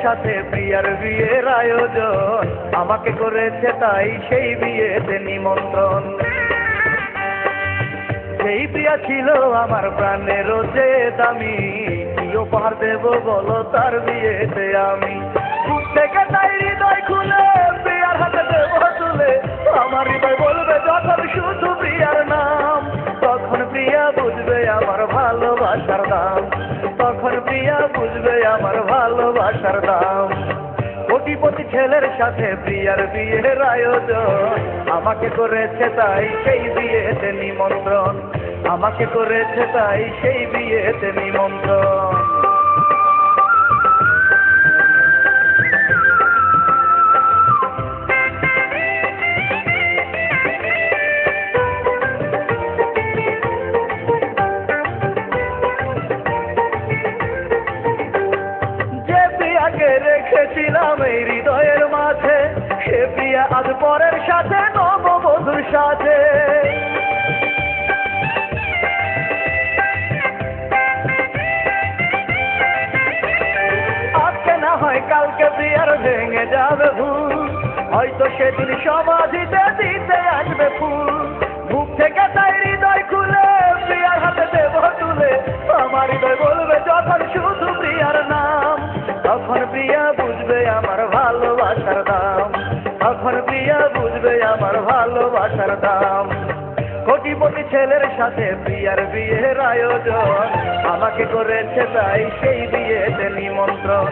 সাথে প্রিয়ার বিয়ের আয়োজন, আমাকে করেছে তাই সেই বিয়েতে নিমন্ত্রণ। সেই প্রিয়া ছিল আমার প্রাণের যে দামি, কি উপহার দেব বলো তার বিয়েতে আমি। বুক থেকে তাই হৃদয় খুলে প্রিয়ার হাতে দেব তুলে, আমার হৃদয় বলবে যখন শুধু প্রিয়ার নাম, তখন প্রিয়া বুঝবে আমার ভালোবাসার দাম, তখন প্রিয়া বুঝবে আমার ভালোবাসার দাম। কোটিপতি ছেলের সাথে প্রিয়ার বিয়ের আয়োজন, আমাকে করেছে তাই সেই বিয়েতে নিমন্ত্রণ, আমাকে করেছে তাই সেই বিয়েতে নিমন্ত্রণ। রেখেছিলাম এই হৃদয়ের মাঝে, সে প্রিয়া আজ পরের সাথে নববধূর সাথে। আজকে না হয় কালকে প্রিয়ার ভেঙে যাবে ভুল, হয়তো সেদিন সমাধিতে দিতে আসবে ফুল। বুক থেকে তাই হৃদয় খুলে প্রিয়ার হাতে দেব তুলে, আমার হৃদয় বলবে যখন শুধু প্রিয়ার নাম, তখন প্রিয়া বুঝবে আমার ভালোবাসার দাম, তখন প্রিয়া বুঝবে আমার ভালোবাসার দাম। কোটিপতি ছেলের সাথে প্রিয়ার বিয়ের আয়োজন, আমাকে করেছে তাই সেই বিয়েতে নিমন্ত্রণ,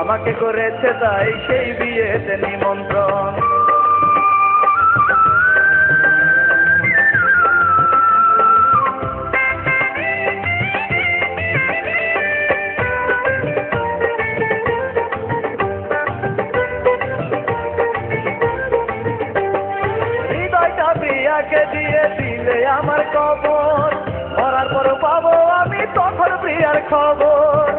আমাকে করেছে তাই সেই বিয়েতে নিমন্ত্রণ। প্রিয়াকে দিয়ে দিলে আমার কবর, মরার পর পাবো আমি তখন প্রিয়ার খবর।